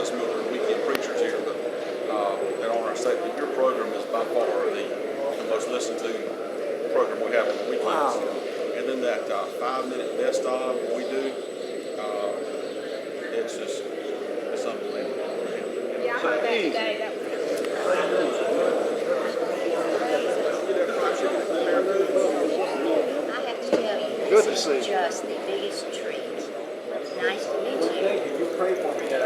got some other weekend preachers here, but that on our state. But your program is by far the most listened to program we have on the weekends. Wow. And then that 5-minute best of we do, it's unbelievable. Yeah, I heard that today. That was I have to tell you, Good this to see is you. just the biggest treat. Nice to meet you. You pray for me that I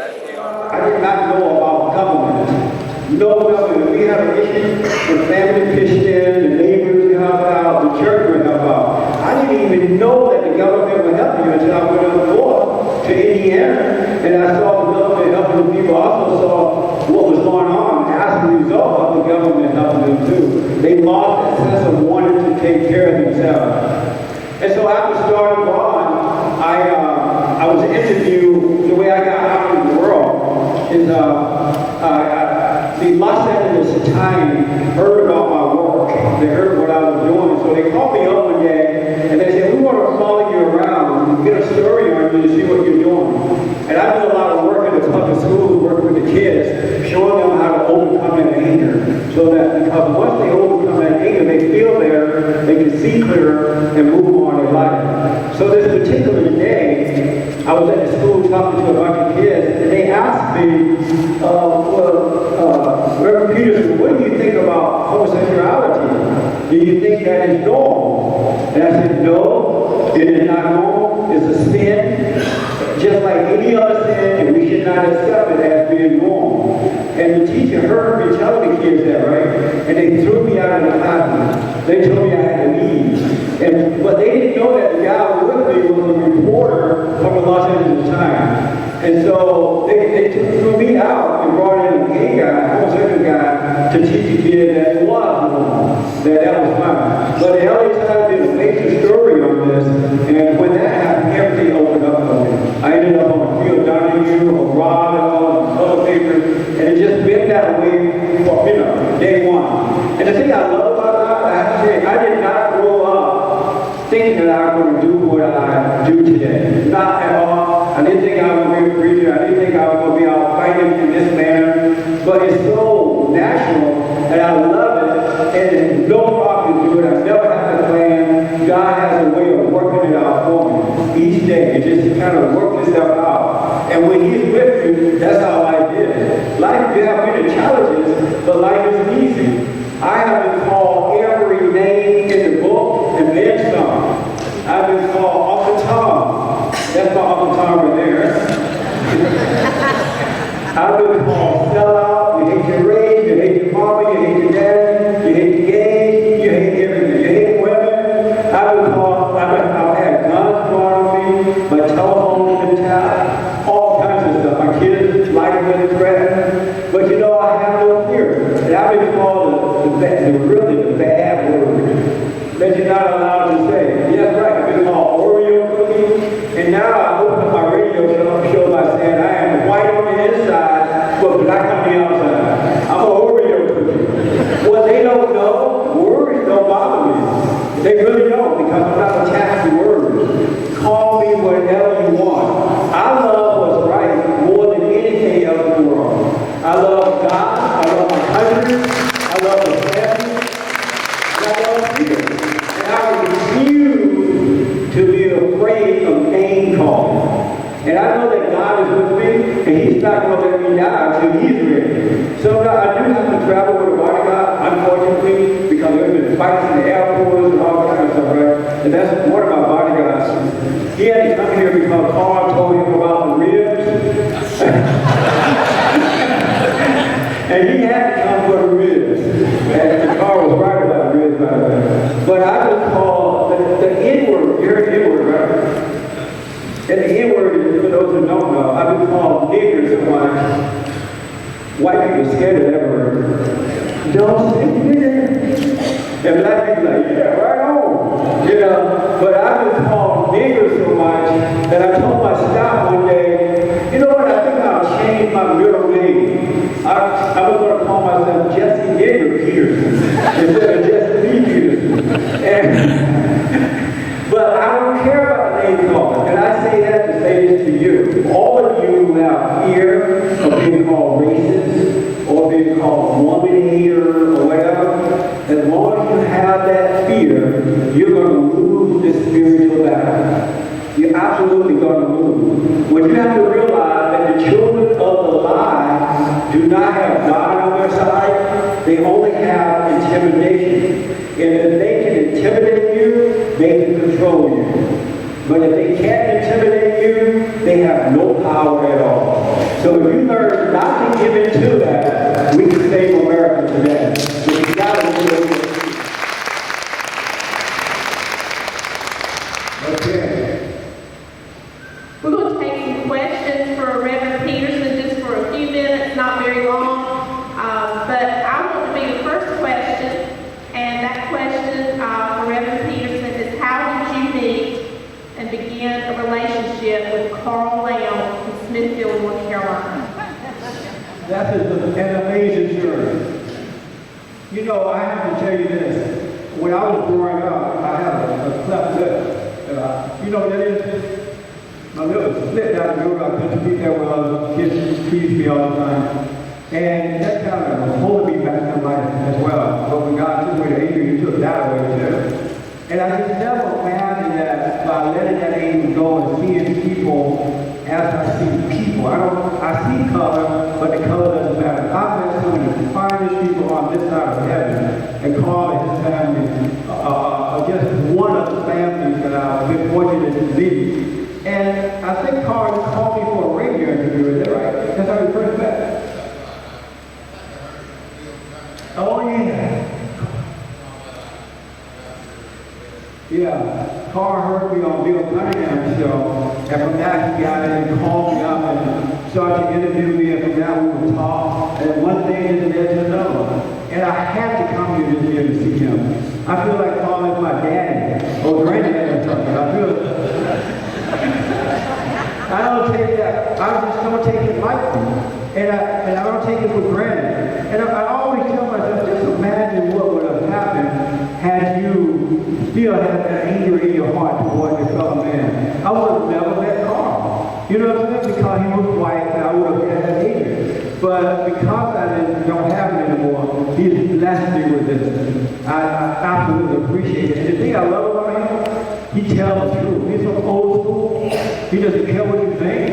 did not know about government. No government. We had an issue with family pitched in, the neighbors helped out, the church would help out. I didn't even know that the government would help you until I went on the board to Indiana, and I saw the government helping the people. I also saw what was going on as a result of the government helping them too. They lost that sense of wanting to take care of themselves. And so after starting on, I was interviewed. The way I got out in the world is the Los Angeles Times heard about my work. They heard what I was doing, so they called me up one day and they said, "We want to follow you around and get a story on you to see what you're doing." And I do a lot of work in the public schools, working with the kids, showing them how to overcome that anger, so that because once they overcome that anger, they feel better, they can see clearer and move on in life. So this particular day, I was at the school talking to a bunch of kids, and they asked me, Reverend Peterson, what do you think about homosexuality? Do you think that is normal? And I said, no, it is not normal. It's a sin, just like any other sin, and we should not accept it as being normal. And the teacher heard me telling the kids that, right? And they threw me out of the classroom. They told me I had to leave. But they didn't know that the guy with me was a reporter from the Los Angeles Times. And so they threw me out and brought in a gay guy, a homosexual guy, to teach the kid that it was normal, that was fine. But the LA Times did a major story on this, and when that happened, everything opened up for me. I ended up on the field Donahue or Rob and all the other papers, and it just been that way for, day one. And the thing I love about that, I have to say, I did not grow up thinking that I was going to do what I do today. Not at all. I didn't think I was going to be a preacher. I didn't think I was going to be out fighting in this manner. But it's so natural, and I love it. And there's no problem to do it. I never have to plan. God has a way of working it out for me each day. It just kind of works itself out. And when He's with you, that's how life is. Life, you have many challenges, but life is easy. I have been called every name in the book and then some. I've been called Uncle Tom. That's my Uncle Tom right there. I've been called sellout. You hate your race, you hate your mama, you hate your daddy, you hate the gays, you hate everything. You hate women. I've had guns brought on me, my telephone been tapped, all kinds of stuff. My kids like when it's threatened. But I have no fear. And I've been called the bad word that you're not allowed to say. Yes, right. I've been called Oreo cookie. And now I open up my radio show by saying I am white on the inside, but black on the outside. I'm an Oreo cookie. What they don't know, words don't bother me. They really don't, because I'm not attached to words. Call me whatever you want. I love what's right more than anything else in the world. I love God. I love my country. I love the family. And I love freedom. And I refuse to be afraid of name calling. And I know that God is with me, and He's not going to let me die until He's ready. So I do have to travel with a bodyguard, unfortunately, because there's been fights in the airports and all kinds of stuff, right? And that's one of my bodyguards. He had to come here because Carl told him about the ribs. And he had to come for the ribs. And the car was right about the ribs, by the way. But I was called the N-word. You heard the N-word, right? And the N-word, for those who don't know, I've been called nigger so much. White people are scared of that word. Don't say nigger. And black people are like, yeah, right on. But I've been called nigger so much that I told my staff one day, you know what, I think I'll change my middle name. I was going to call myself Jesse Nigger Peterson instead of Jesse Lee Peterson. But I don't care about the name calling. And I say that to say this to you. All of you who have fear of being absolutely going to lose. What you have to realize that the children of the lie do not have God on their side. They only have intimidation. And if they can intimidate you, they can control you. But if they can't intimidate you, they have no power at all. So if you learn not to give in to that, we can save America today. But you got to do it. Okay. We're going to take some questions for Reverend Peterson just for a few minutes, not very long. But I want to be the first question, and that question for Reverend Peterson is, how did you meet and begin a relationship with Carl Lamb in Smithfield, North Carolina? That is an amazing story. You know, I have to tell you this. When I was growing up, I had a cleft lip. You know what that is? My lip was split down the middle. I couldn't speak that well. Kids teased me all the time. And that kind of was holding me back in life as well. But when God took away the anger, He took that away too. And I just never imagined that by letting that anger go and seeing people as I see people. I see color, but the color doesn't matter. I've met some of the finest people on this side of heaven, and Carl and his family are just one of the families that I've been fortunate to meet. And I think Carl called me for a radio interview, is that right? That's how we first met. Oh, yeah. Yeah, Carl heard me on Bill Cunningham's show, and from that he got in and called me up and started to interview me, and from that we would talk, and one thing is led to another. And I had to come here this year to see him. I feel like Carl is my daddy, or granddad or something. I don't take that, I just don't take it lightly, and I don't take it for granted. And I always tell myself, just imagine what would have happened had you still had that anger in your heart toward your fellow man. I would have never met Carl. You know what I'm saying? Because he was white and I would have had that anger. But because I don't have it anymore, he's blessed me with this. I absolutely appreciate it. And the thing I love about him, he tells the truth. He's from old school. He doesn't care what you think.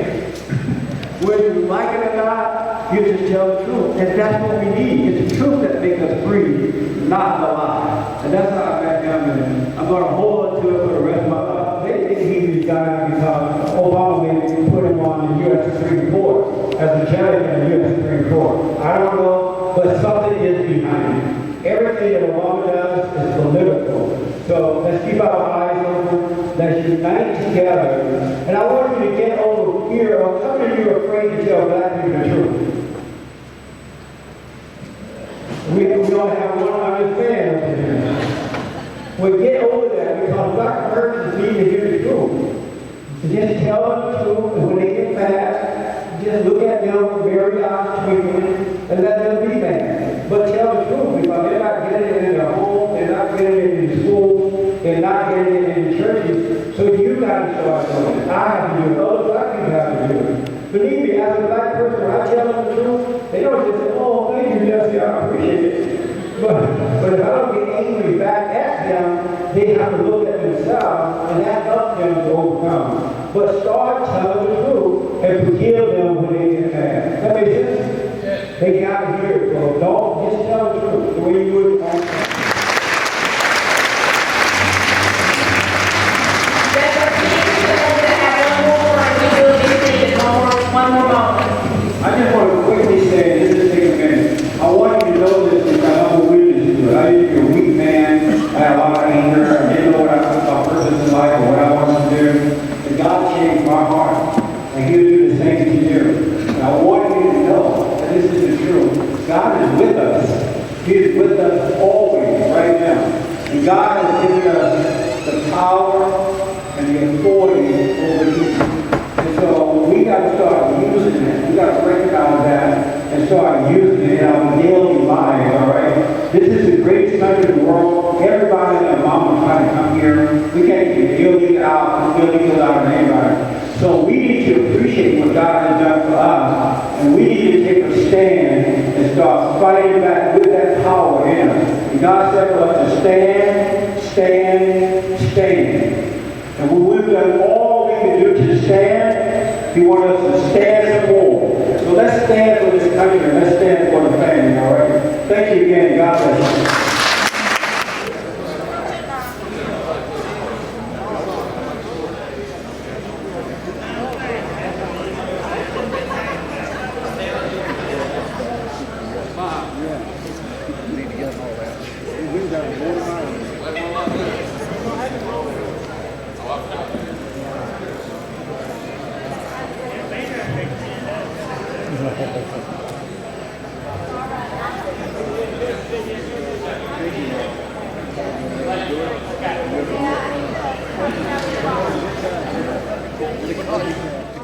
Whether you like it or not, he'll just tell the truth. And that's what we need. It's the truth that makes us free, not the lie. And that's how I met him, and I'm going to hold on to it for the rest of my life. They think he's the guy because Obama made put him on the U.S. Supreme Court as a candidate in the U.S. Supreme Court. I don't know, but something is behind it. Everything that Obama does is political. So let's keep our eyes open. Let's unite together. And I want you to get over fear of how many of you are afraid to tell black people the truth. We only have 100 fans here. Well, get over that because black Americans need to hear the truth. Just tell them the truth, and when they get mad, just look at them very honestly and let them be mad. But tell the truth because they're not getting it in their home, they're not getting it in school, they're not getting it in churches. So you got to start doing it. I have to do it. Other black people have to do it. Believe me, as a black person, when I tell them the truth, they don't just say, oh, thank you, Jesse, I appreciate it. But if I don't get angry back at them, they have to look at themselves, and that helps them to overcome. But start telling the truth and forgive them when they get mad. That makes sense? Yeah. They got to hear it. So don't just tell the truth the way you would on time. One more moment. I just want to quickly say, this is take a minute. I want you to know this because I'm a witness to it. I used to be a weak man. I had a lot of anger. I didn't know what a person is like or what I wanted to do. And God changed my heart. And He'll do the same to you. And I want you to know that this is the truth. God is with us. He is with us always, right now. And God has given us the power and the authority over evil. So we got to start using it. We got to recognize that and start using it in our daily lives, all right? This is the greatest country in the world. Everybody and their mama is trying to come here. We can't get illegal out of anybody. So we need to appreciate what God has done for us. And we need to take a stand and start fighting back with that power in us. And God said for us to stand, stand, stand. And when we've done all we can do today, He wants us to stand some more. So let's stand for this country and let's stand for the family, all right? Thank you again. God bless you. Thank you.